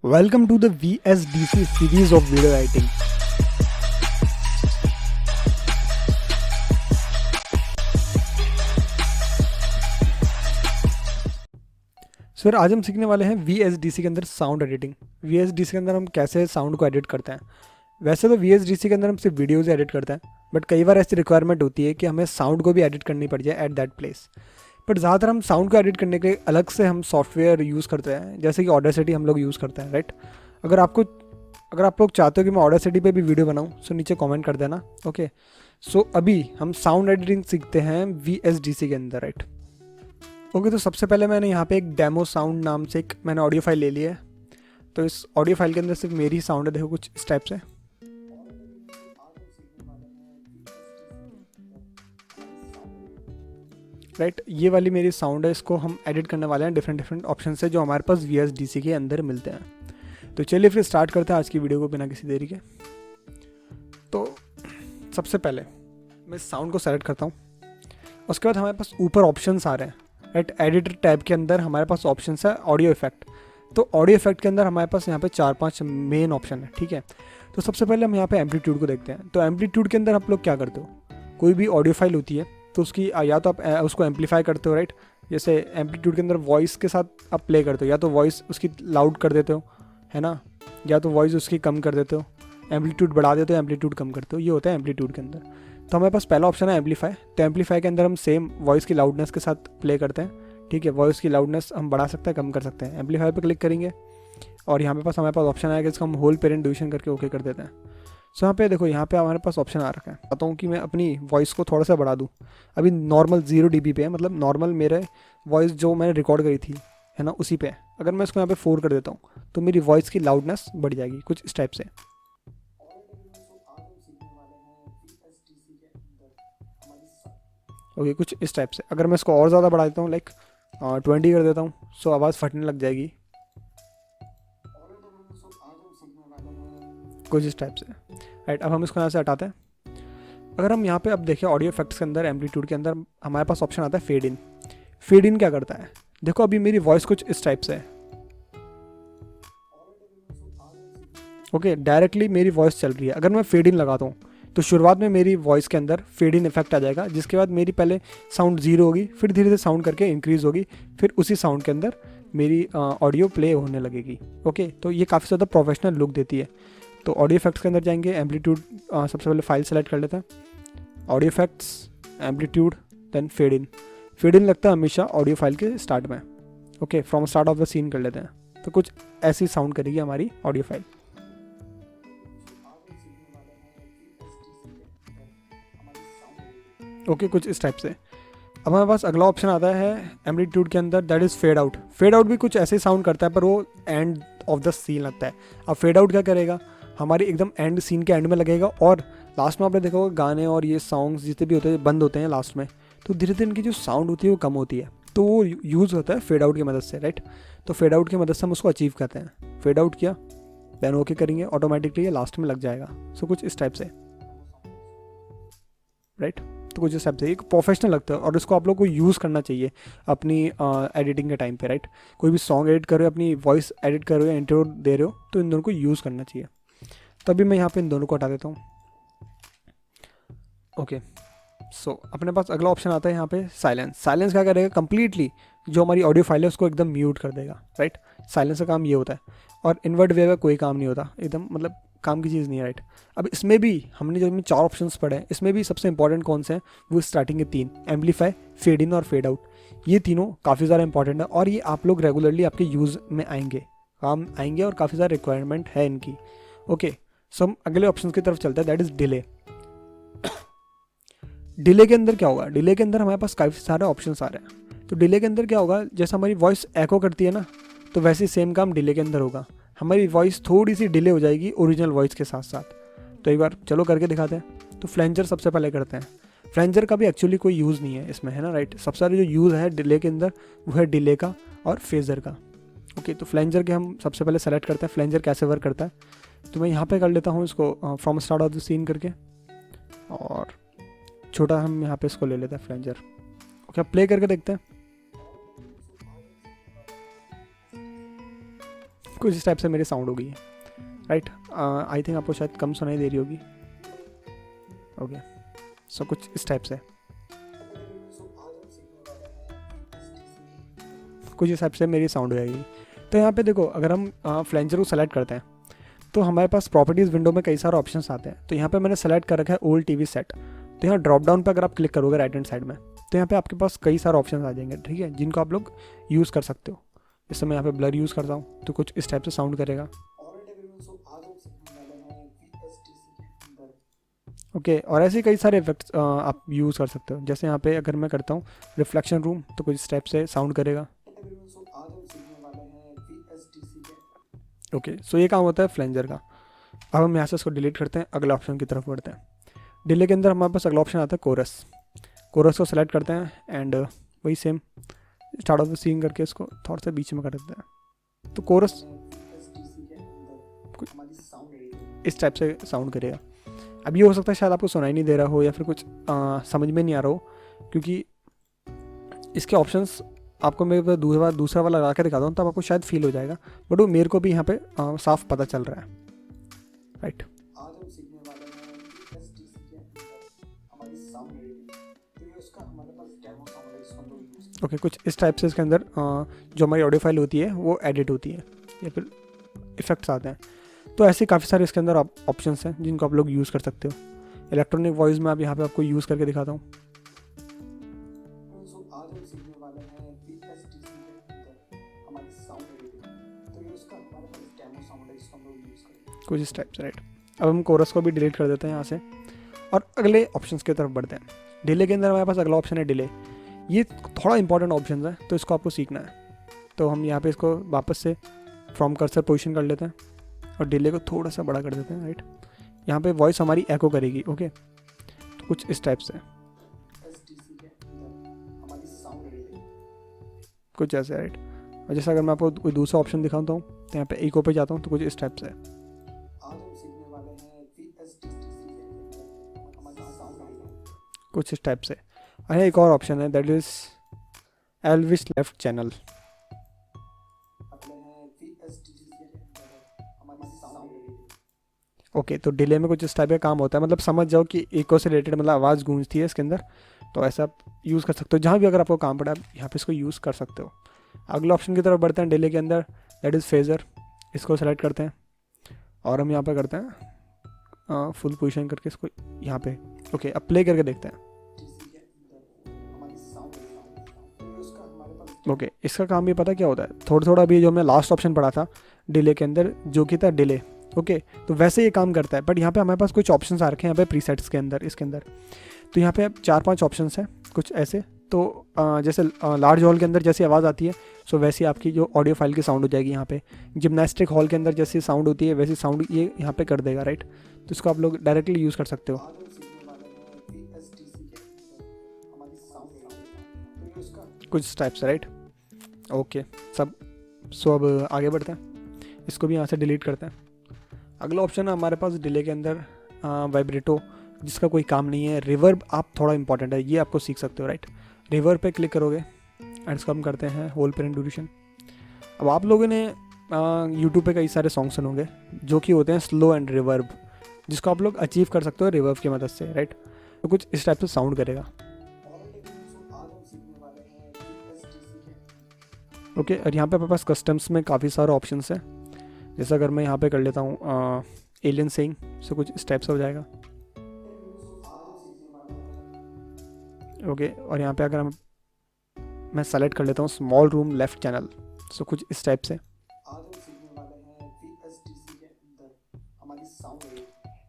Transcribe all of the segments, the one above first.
Welcome to the VSDC series of video editing. Sir आज हम सीखने वाले हैं VSDC के अंदर साउंड एडिटिंग। VSDC के अंदर हम कैसे साउंड को एडिट करते हैं। वैसे तो VSDC के अंदर हम सिर्फ वीडियोज़ एडिट करते हैं, बट कई बार ऐसी रिक्वायरमेंट होती है कि हमें साउंड को भी एडिट करनी पड़ जाए एट दैट प्लेस। बट ज़्यादातर हम साउंड को एडिट करने के लिए अलग से हम सॉफ्टवेयर यूज़ करते हैं, जैसे कि ऑडेसिटी हम लोग यूज़ करते हैं, राइट। अगर आप लोग चाहते हो कि मैं ऑडेसिटी पे भी वीडियो बनाऊं, सो नीचे कमेंट कर देना। ओके, सो अभी हम साउंड एडिटिंग सीखते हैं VSDC के अंदर, राइट। ओके, तो सबसे पहले मैंने यहाँ पे एक डेमो साउंड नाम से एक मैंने ऑडियो फाइल ले ली है। तो इस ऑडियो फाइल के अंदर सिर्फ मेरी साउंड है, देखो कुछ इस टाइप से, राइट। ये वाली मेरी साउंड है, इसको हम एडिट करने वाले हैं डिफरेंट ऑप्शन से जो हमारे पास VSDC के अंदर मिलते हैं। तो चलिए फिर स्टार्ट करते हैं आज की वीडियो को बिना किसी देरी के। तो सबसे पहले मैं साउंड को सेलेक्ट करता हूँ, उसके बाद हमारे पास ऊपर ऑप्शंस आ रहे हैं, राइट। एडिटर टैब के अंदर हमारे पास ऑप्शंस है ऑडियो इफेक्ट। तो ऑडियो इफेक्ट के अंदर हमारे पास यहाँ पे 4-5 मेन ऑप्शन है, ठीक है। तो सबसे पहले हम यहाँ पे एम्पलीट्यूड को देखते हैं। तो एम्पलीट्यूड के अंदर आप लोग क्या करते हो, कोई भी ऑडियो फाइल होती है तो उसकी या तो आप उसको एम्पलीफाई करते हो, राइट। जैसे एम्पलीट्यूड के अंदर वॉइस के साथ आप प्ले करते हो, या तो वॉइस उसकी लाउड कर देते हो, है ना, या तो वॉइस उसकी कम कर देते हो, एम्पलीट्यूड बढ़ा देते हो, एम्पलीट्यूड कम करते हो। ये होता है एम्पलीट्यूड के अंदर। तो हमारे पास पहला ऑप्शन है एम्पलीफाई। तो एम्पलीफाई के अंदर हम सेम वॉइस की लाउडनेस के साथ प्ले करते हैं, ठीक है। वॉइस की लाउडनेस हम बढ़ा सकते हैं, कम कर सकते हैं। एम्पलीफाई पे क्लिक करेंगे और यहाँ पे पास हमारे पास ऑप्शन आएगा, इसको हम होल पेरेंट डिवीजन करके ओके कर देते हैं। सो यहाँ पे देखो, यहाँ पे हमारे पास ऑप्शन आ रखा है। चाहता हूँ कि मैं अपनी वॉइस को थोड़ा सा बढ़ा दूँ। अभी नॉर्मल 0 dB पे है, मतलब नॉर्मल मेरे वॉइस जो मैंने रिकॉर्ड करी थी, है ना, उसी पे है। अगर मैं इसको यहाँ पे 4 कर देता हूँ तो मेरी वॉइस की लाउडनेस बढ़ जाएगी कुछ इस टाइप से। ओके, कुछ इस टाइप से। अगर मैं इसको और ज़्यादा बढ़ा देता हूँ, लाइक 20 कर देता हूँ, सो आवाज़ फटने लग जाएगी कुछ इस टाइप से, राइट। अब हम इसको यहाँ से हटाते हैं। अगर हम यहाँ पे अब देखें ऑडियो इफेक्ट्स के अंदर, एम्पलीट्यूड के अंदर हमारे पास ऑप्शन आता है फेड इन। फेड इन क्या करता है, देखो अभी मेरी वॉइस कुछ इस टाइप से है, ओके। डायरेक्टली मेरी वॉइस चल रही है। अगर मैं फेड इन लगाता हूँ तो शुरुआत में मेरी वॉइस के अंदर फेड इन इफेक्ट आ जाएगा, जिसके बाद मेरी पहले साउंड 0 होगी, फिर धीरे धीरे साउंड करके इंक्रीज़ होगी, फिर उसी साउंड के अंदर मेरी ऑडियो प्ले होने लगेगी, ओके। तो ये काफ़ी ज़्यादा प्रोफेशनल लुक देती है। तो ऑडियो इफेक्ट्स के अंदर जाएंगे, एम्पलीट्यूड सबसे पहले फाइल सेलेक्ट कर लेते हैं, audio effects, amplitude, then fade in. Fade in लगता है हमेशा ऑडियो फाइल के स्टार्ट में, okay. From start of the scene कर लेते हैं। तो कुछ ऐसी साउंड करेगी हमारी ऑडियो फाइल, ओके, कुछ इस टाइप से। अब हमारे पास अगला ऑप्शन आता है एम्पलीट्यूड के अंदर, that is fade out. Fade out भी कुछ ऐसे साउंड करता है, पर वो एंड ऑफ द सीन लगता है। अब फेड आउट क्या करेगा, हमारी एकदम एंड सीन के एंड में लगेगा, और लास्ट में आपने देखा होगा गाने और ये सॉन्ग्स जितने भी होते हैं बंद होते हैं लास्ट में, तो धीरे धीरे इनकी जो साउंड होती है वो कम होती है। तो वो यूज़ होता है फेड आउट की मदद से, राइट। तो फेड आउट की मदद से हम उसको अचीव करते हैं। फेड आउट किया, देन ओके करेंगे, ऑटोमेटिकली ये लास्ट में लग जाएगा। सो कुछ इस टाइप से, राइट। तो कुछ इस टाइप से एक प्रोफेशनल लगता है, और इसको आप लोग को यूज़ करना चाहिए अपनी एडिटिंग के टाइम पे, राइट। कोई भी सॉन्ग एडिट कर रहे हो, अपनी वॉइस एडिट कर रहे हो या इंट्रो दे रहे हो, तो इन दोनों को यूज़ करना चाहिए। तभी मैं यहाँ पे इन दोनों को हटा देता हूँ, ओके। सो अपने पास अगला ऑप्शन आता है यहाँ पे साइलेंस। साइलेंस क्या करेगा, कंप्लीटली जो हमारी ऑडियो फाइल है उसको एकदम म्यूट कर देगा, राइट। साइलेंस का काम ये होता है, और इन्वर्ट वेव का कोई काम नहीं होता, एकदम मतलब काम की चीज़ नहीं है, राइट। अब इसमें भी हमने जो 4 ऑप्शंस पढ़े हैं, इसमें भी सबसे इंपॉर्टेंट कौन से हैं, वो स्टार्टिंग के 3, एम्पलीफाई, फेड इन और फेड आउट। ये तीनों काफ़ी ज़्यादा इंपॉर्टेंट है, और ये आप लोग रेगुलरली आपके यूज़ में आएंगे, काम आएंगे, और काफ़ी ज़्यादा रिक्वायरमेंट है इनकी, ओके। सो हम अगले ऑप्शन की तरफ चलते हैं, दैट इज़ डिले। डिले के अंदर क्या होगा, डिले के अंदर हमारे पास काफ़ी सारे ऑप्शंस आ रहे हैं। तो डिले के अंदर क्या होगा, जैसे हमारी वॉइस एको करती है ना, तो वैसे सेम काम डिले के अंदर होगा। हमारी वॉइस थोड़ी सी डिले हो जाएगी ओरिजिनल वॉइस के साथ साथ। तो एक बार चलो करके दिखाते हैं। तो फ्लेंजर सबसे पहले करते हैं। फ्लेंजर का भी एक्चुअली कोई यूज़ नहीं है इसमें, है ना, राइट। सबसे सारे जो यूज़ है डिले के अंदर वो है डिले का और फेजर का, ओके। तो फ्लेंजर के हम सबसे पहले सेलेक्ट करते हैं, फ्लेंजर कैसे वर्क करता है। तो मैं यहाँ पे कर लेता हूँ इसको from start of the scene करके, और छोटा हम यहाँ पे इसको ले लेते हैं फ्लेंजर, ओके। अब प्ले करके देखते हैं। कुछ इस टाइप से मेरी साउंड हो गई है, राइट। आई थिंक आपको शायद कम सुनाई दे रही होगी। ओके, सो कुछ इस टाइप से, कुछ इस टाइप से मेरी साउंड हो जाएगी। तो यहाँ पे देखो, अगर हम फ्लेंजर को सेलेक्ट करते हैं तो हमारे पास प्रॉपर्टीज़ विंडो में कई सारे ऑप्शंस आते हैं। तो यहाँ पे मैंने सेलेक्ट कर रखा है ओल्ड टीवी सेट। तो यहाँ ड्रॉप डाउन पर अगर आप क्लिक करोगे राइट हैंड साइड में, तो यहाँ पे आपके पास कई सारे ऑप्शंस आ जाएंगे, ठीक है, जिनको आप लोग यूज़ कर सकते हो। जैसे मैं यहाँ पे ब्लर यूज़ करता हूँ तो कुछ इस टाइप से साउंड करेगा। ओके, और ऐसे कई सारे इफेक्ट्स आप यूज़ कर सकते हो। जैसे यहाँ पे अगर मैं करता हूँ रिफ्लेक्शन रूम, तो कुछ इस टाइप से साउंड करेगा। ओके, सो ये काम होता है फ्लेंजर का। अब हम यहाँ से इसको डिलीट करते हैं, अगला ऑप्शन की तरफ बढ़ते हैं। डिले के अंदर हमारे पास अगला ऑप्शन आता है कोरस। कोरस को सेलेक्ट करते हैं एंड वही same start of the scene करके इसको थोड़ा सा बीच में कर देते हैं। तो कोरस इस टाइप से साउंड करेगा। अब ये हो सकता है शायद आपको सुनाई नहीं दे रहा हो या फिर कुछ समझ में नहीं आ रहा हो, क्योंकि इसके ऑप्शंस आपको मैं दूसरा वाला लगा के दिखाता हूँ, तब आपको शायद फील हो जाएगा। बट वो मेरे को भी यहाँ पे साफ पता चल रहा है, राइट। ओके, कुछ इस टाइप से इसके अंदर जो हमारी ऑडियो फाइल होती है वो एडिट होती है या फिर इफेक्ट्स आते हैं। तो ऐसे काफ़ी सारे इसके अंदर ऑप्शंस हैं जिनको आप लोग यूज़ कर सकते हो। इलेक्ट्रॉनिक वॉइस में आप यहाँ पे आपको यूज़ करके दिखाता हूँ। कुछ इस टाइप से, राइट। अब हम कोरस को भी डिलीट कर देते हैं यहाँ से और अगले ऑप्शंस की तरफ बढ़ते हैं। डिले के अंदर हमारे पास अगला ऑप्शन है डिले। ये थोड़ा इंपॉर्टेंट ऑप्शन है, तो इसको आपको सीखना है। तो हम यहाँ पे इसको वापस से फ्रॉम कर्सर पोजीशन कर लेते हैं और डिले को थोड़ा सा बड़ा कर देते हैं, राइट। यहाँ पे वॉइस हमारी एको करेगी। ओके, तो कुछ इस टाइप से, कुछ ऐसे, राइट। और जैसा अगर मैं आपको कोई दूसरा ऑप्शन दिखाता हूँ तो यहाँ पे एको पे जाता हूँ तो कुछ इस टाइप से, कुछ इस टाइप से। और एक और ऑप्शन है that is Elvis left channel. Okay, तो डिले में कुछ इस टाइप का काम होता है। मतलब समझ जाओ कि इको से रिलेटेड मतलब आवाज़ गूंजती है इसके अंदर, तो ऐसा आप यूज़ कर सकते हो। जहाँ भी अगर आपको काम पड़ा आप यहाँ पे इसको यूज़ कर सकते हो। अगले ऑप्शन की तरफ बढ़ते हैं डिले के अंदर, दैट इज़ फेजर। इसको सेलेक्ट करते हैं और हम यहाँ पे करते हैं फुल पोजीशन करके इसको यहाँ पे। ओके, अब प्ले करके देखते हैं। ओके, इसका काम भी पता क्या होता है, थोड़ा थोड़ा अभी जो हमने लास्ट ऑप्शन पढ़ा था डिले के अंदर जो कि था डिले। ओके, तो वैसे ये काम करता है, बट यहाँ पे हमारे पास कुछ ऑप्शंस आ रखे हैं यहाँ पे प्रीसेट्स के अंदर, इसके अंदर। तो यहाँ पे 4-5 ऑप्शंस हैं कुछ ऐसे। तो जैसे लार्ज हॉल के अंदर जैसी आवाज़ आती है, सो वैसी आपकी जो ऑडियो फाइल की साउंड हो जाएगी यहाँ पे। जिम्नास्टिक हॉल के अंदर जैसी साउंड होती है वैसी साउंड ये यहाँ पे कर देगा, राइट। तो इसको आप लोग डायरेक्टली यूज़ कर सकते हो। कुछ टाइप से, राइट। ओके, सब सो अब आगे बढ़ते हैं, इसको भी यहाँ से डिलीट करते हैं। अगला ऑप्शन है हमारे पास डिले के अंदर वाइब्रेटो, जिसका कोई काम नहीं है। रिवर्ब आप थोड़ा इंपॉर्टेंट है, ये आपको सीख सकते हो, राइट। रिवर्ब पे क्लिक करोगे एंड इसको हम करते हैं होल पेरेंट ड्यूरेशन। अब आप लोगों ने यूट्यूब पे कई सारे सॉन्ग सुनोगे जो कि होते हैं स्लो एंड रिवर्ब, जिसको आप लोग अचीव कर सकते हो रिवर्ब की मदद से, राइट। तो कुछ इस टाइप से साउंड करेगा। ओके, और यहाँ पे अपने पास कस्टम्स में काफ़ी सारे ऑप्शंस हैं। जैसा अगर मैं यहाँ पे कर लेता हूँ एलियन सिंग, सो कुछ इस टाइप से हो जाएगा। ओके, और यहाँ पे अगर मैं सेलेक्ट कर लेता हूँ स्मॉल रूम लेफ्ट चैनल, सो कुछ इस टाइप से।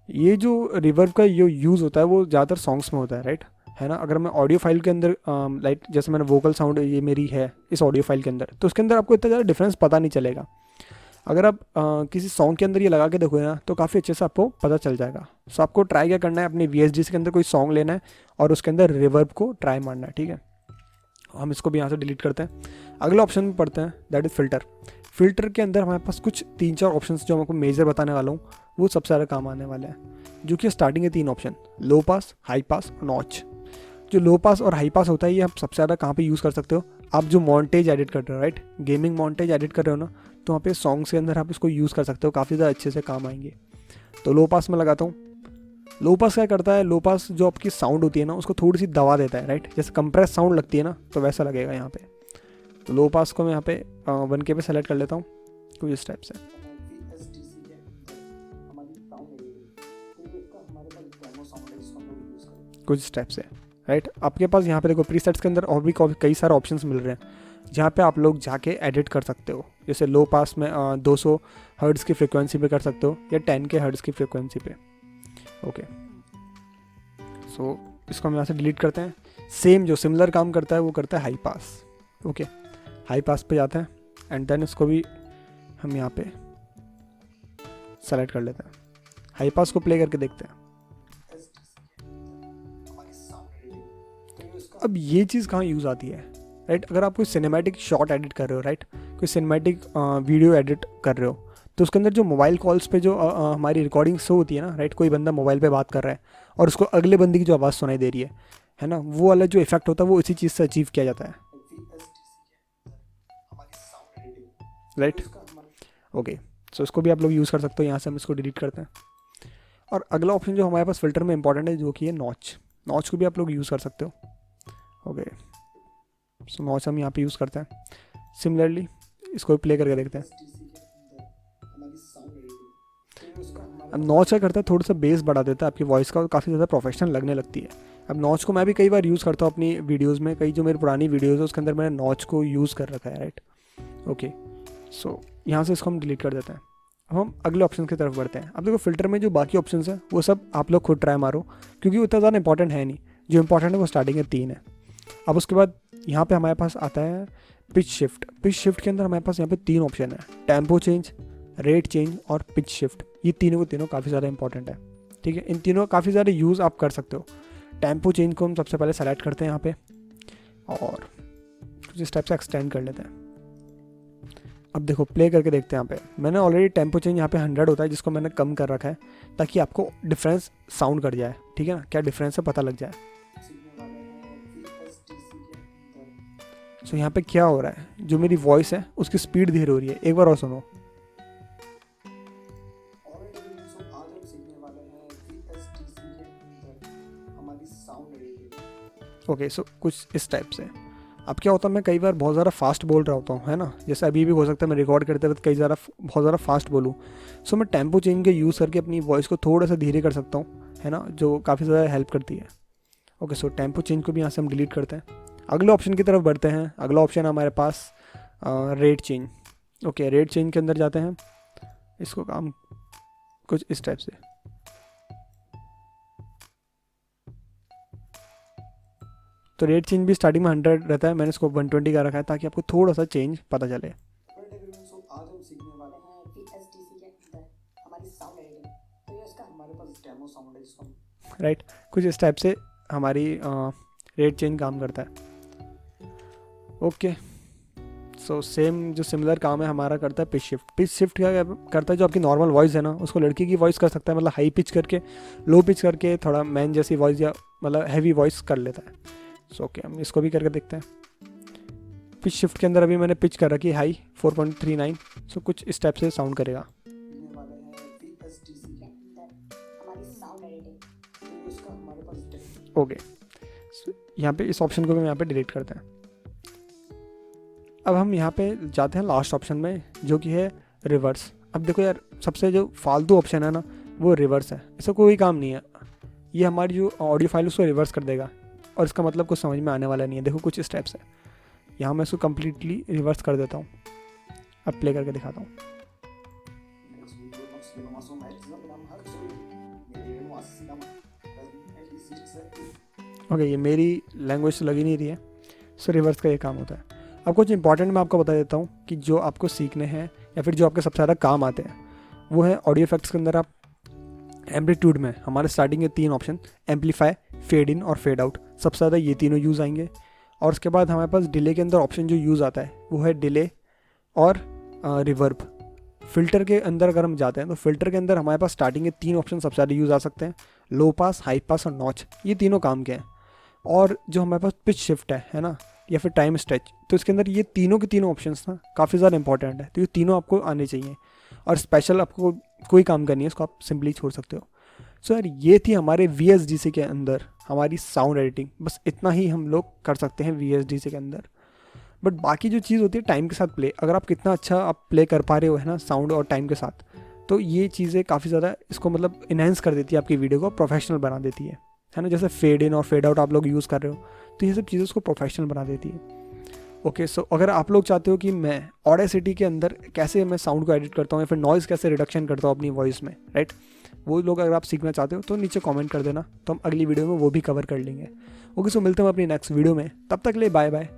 ये जो रिवर्ब का जो यूज़ होता है वो ज़्यादातर सॉन्ग्स में होता है, राइट, है ना। अगर मैं ऑडियो फाइल के अंदर लाइक जैसे मैंने वोकल साउंड ये मेरी है इस ऑडियो फाइल के अंदर, तो उसके अंदर आपको इतना ज़्यादा डिफरेंस पता नहीं चलेगा। अगर आप किसी सॉन्ग के अंदर ये लगा के देखोगे ना तो काफ़ी अच्छे से आपको पता चल जाएगा। सो आपको ट्राई क्या करना है, अपनी VSDC के अंदर कोई सॉन्ग लेना है और उसके अंदर रिवर्ब को ट्राई मारना है, ठीक है। हम इसको भी यहाँ से डिलीट करते हैं। अगला ऑप्शन में पढ़ते हैं दैट इज़ फ़िल्टर। फ़िल्टर के अंदर हमारे पास कुछ 3-4 ऑप्शन जो मैं आपको मेजर बताने वाला हूँ वो सबसे ज़्यादा काम आने वाले हैं, जो कि स्टार्टिंग के 3 ऑप्शन, लो पास, हाई पास और नॉच। जो लो पास और हाई पास होता है ये आप सबसे ज़्यादा कहाँ पे यूज़ कर सकते हो, आप जो मॉन्टेज एडिट कर रहे हो, राइट, गेमिंग मॉन्टेज एडिट कर रहे हो ना, तो वहाँ पे सॉन्ग्स के अंदर आप इसको यूज़ कर सकते हो, काफ़ी ज़्यादा अच्छे से काम आएंगे। तो लो पास में लगाता हूँ। लो पास क्या करता है, लो पास जो आपकी साउंड होती है ना उसको थोड़ी सी दबा देता है, राइट, जैसे कंप्रेस साउंड लगती है ना, तो वैसा लगेगा यहाँ पे। तो लो पास को मैं यहाँ पे 1K पे सेलेक्ट कर लेता हूँ कुछ इस टाइप से। कुछ इस टाइप से, राइट। आपके पास यहाँ पे देखो प्रीसेट्स के अंदर और भी कई सारे ऑप्शंस मिल रहे हैं जहाँ पे आप लोग जाके एडिट कर सकते हो। जैसे लो पास में 200 हर्ट्ज़ की फ्रिक्वेंसी पे कर सकते हो या 10K हर्ट्ज़ की फ्रिक्वेंसी पे। ओके, सो इसको हम यहाँ से डिलीट करते हैं। सेम जो सिमिलर काम करता है वो करता है high pass. Okay, high pass पे जाते हैं एंड देन इसको भी हम यहाँ पे सेलेक्ट कर लेते हैं। हाई पास को प्ले करके देखते हैं। अब ये चीज़ कहाँ यूज़ आती है, राइट। अगर आप कोई सिनेमैटिक शॉट एडिट कर रहे हो, राइट, कोई सिनेमैटिक वीडियो एडिट कर रहे हो, तो उसके अंदर जो मोबाइल कॉल्स पे जो हमारी रिकॉर्डिंग शो होती है ना, राइट, कोई बंदा मोबाइल पे बात कर रहा है और उसको अगले बंदे की जो आवाज़ सुनाई दे रही है ना, वो वाला जो इफेक्ट होता है वो इसी चीज़ से अचीव किया जाता है, राइट। ओके, सो इसको भी आप लोग यूज़ कर सकते हो। यहाँ से हम इसको डिलीट करते हैं। और अगला ऑप्शन जो हमारे पास फिल्टर में इंपॉर्टेंट है, जो कि है नॉच। नॉच को भी आप लोग यूज़ कर सकते हो। ओके, सो नॉच हम यहाँ पे यूज़ करते हैं। सिमिलरली इसको प्ले करके देखते हैं। अब नॉच क्या करता है, थोड़ा सा बेस बढ़ा देता है आपकी वॉइस का और काफ़ी ज़्यादा प्रोफेशनल लगने लगती है। अब नॉच को मैं भी कई बार यूज़ करता हूँ अपनी वीडियोज़ में। कई जो मेरी पुरानी वीडियोज़ है उसके अंदर मैंने नॉच को यूज़ कर रखा है, राइट। ओके, सो यहाँ से इसको हम डिलीट कर देते हैं। अब हम अगले ऑप्शन की तरफ बढ़ते हैं। अब देखो फिल्टर में जो बाकी ऑप्शन है वो सब आप लोग खुद ट्राई मारो, क्योंकि उतना ज़्यादा इंपॉर्टेंट है नहीं। जो इंपॉर्टेंट है वो स्टार्टिंग में 3 है। अब उसके बाद यहाँ पे हमारे पास आता है पिच शिफ्ट। पिच शिफ्ट के अंदर हमारे पास यहाँ पे 3 ऑप्शन है, टेम्पो चेंज, रेट चेंज और पिच शिफ्ट। ये तीनों को तीनों काफ़ी ज़्यादा इंपॉर्टेंट है, ठीक है। इन तीनों का काफ़ी ज़्यादा यूज़ आप कर सकते हो। टेम्पो चेंज को हम सबसे पहले सेलेक्ट करते हैं यहाँ पे और कुछ इस टाइप से एक्सटेंड कर लेते हैं। अब देखो प्ले करके देखते हैं। यहाँ पे मैंने ऑलरेडी टेम्पो चेंज यहाँ पे 100 होता है, जिसको मैंने कम कर रखा है ताकि आपको डिफरेंस साउंड कर जाए, ठीक है ना, क्या डिफरेंस है पता लग जाए। सो यहाँ पे क्या हो रहा है, जो मेरी वॉइस है उसकी स्पीड धीरे हो रही है। एक बार और सुनो। ओके, सो कुछ इस टाइप से। अब क्या होता है, मैं कई बार बहुत ज़्यादा फास्ट बोल रहा होता हूँ, है ना, जैसे अभी भी हो सकता है मैं रिकॉर्ड करते वक्त बहुत ज़्यादा फास्ट बोलूँ। सो मैं टेम्पो चेंज के यूज़ करके अपनी वॉइस को थोड़ा सा धीरे कर सकता हूँ, है ना, जो काफ़ी ज़्यादा हेल्प करती है। ओके, सो टेम्पो चेंज को भी यहाँ से हम डिलीट करते हैं। अगले ऑप्शन की तरफ बढ़ते हैं। अगला ऑप्शन है हमारे पास rate change. Okay, rate change के अंदर जाते हैं। इसको काम कुछ इस टाइप से। तो रेट चेंज भी स्टार्टिंग में 100 रहता है, मैंने इसको 120 का रखा है ताकि आपको थोड़ा सा चेंज पता चले। राइट, कुछ इस टाइप से हमारी रेट चेंज काम करता है। ओके, सो सेम जो सिमिलर काम है हमारा करता है पिच शिफ्ट। पिच शिफ्ट क्या करता है, जो आपकी नॉर्मल वॉइस है ना उसको लड़की की वॉइस कर सकता है, मतलब हाई पिच करके लो पिच करके थोड़ा मैन जैसी वॉइस या मतलब हैवी वॉइस कर लेता है। सो ओके, हम इसको भी करके देखते हैं। पिच शिफ्ट के अंदर अभी मैंने पिच कर रखी है हाई 4.39। सो कुछ इस टाइप से साउंड करेगा। ओके, यहाँ पे इस ऑप्शन को भी यहाँ पे डिलीट करते हैं। अब हम यहाँ पे जाते हैं लास्ट ऑप्शन में, जो कि है रिवर्स। अब देखो यार, सबसे जो फालतू ऑप्शन है ना वो रिवर्स है। इसका कोई काम नहीं है, ये हमारी जो ऑडियो फाइल उसको रिवर्स कर देगा और इसका मतलब कुछ समझ में आने वाला नहीं है। देखो कुछ इस टाइप से। यहाँ मैं इसको कम्प्लीटली रिवर्स कर देता हूँ। अब प्ले करके दिखाता हूँ। ओके, ये मेरी लैंग्वेज से लगी नहीं रही है। सो रिवर्स का ये काम होता है। अब कुछ इंपॉर्टेंट मैं आपको बता देता हूँ कि जो आपको सीखने हैं या फिर जो आपके सबसे ज़्यादा काम आते हैं वो है ऑडियो इफेक्ट्स के अंदर। आप एम्पलीट्यूड में हमारे स्टार्टिंग के 3 ऑप्शन, एम्पलीफाई, फेड इन और फेड आउट, सबसे ज़्यादा ये तीनों यूज़ आएंगे। और उसके बाद हमारे पास डिले के अंदर ऑप्शन जो यूज़ आता है वो है डिले और रिवर्ब। फ़िल्टर के अंदर अगर हम जाते हैं तो फ़िल्टर के अंदर हमारे पास स्टार्टिंग के 3 ऑप्शन सबसे ज़्यादा यूज़ आ सकते हैं, लो पास, हाई पास और नॉच। ये तीनों काम के हैं। और जो हमारे पास पिच शिफ्ट है ना, या फिर टाइम स्ट्रेच। तो इसके अंदर ये तीनों के तीनों ऑप्शंस ना काफ़ी ज़्यादा इंपॉर्टेंट है, तो ये तीनों आपको आने चाहिए और स्पेशल आपको कोई काम करनी है, इसको आप सिंपली छोड़ सकते हो। सो यार ये थी हमारे VSDC के अंदर हमारी साउंड एडिटिंग, बस इतना ही हम लोग कर सकते हैं VSDC के अंदर। बट बाकी जो चीज़ होती है टाइम के साथ प्ले, अगर आप कितना अच्छा आप प्ले कर पा रहे हो है ना साउंड और टाइम के साथ, तो ये चीज़ें काफ़ी ज़्यादा इसको मतलब इन्हेंस कर देती है, आपकी वीडियो को प्रोफेशनल बना देती है ना। जैसे फेड इन और फेड आउट आप लोग यूज़ कर रहे हो, तो ये सब चीज़ें उसको प्रोफेशनल बना देती है। ओके सो अगर आप लोग चाहते हो कि मैं ऑडेसिटी के अंदर कैसे मैं साउंड को एडिट करता हूँ या फिर नॉइज़ कैसे रिडक्शन करता हूँ अपनी वॉइस में, राइट, वो लोग अगर आप सीखना चाहते हो तो नीचे कमेंट कर देना, तो हम अगली वीडियो में वो भी कवर कर लेंगे। ओके सो मिलते हैं अपनी नेक्स्ट वीडियो में, तब तक ले बाय बाय।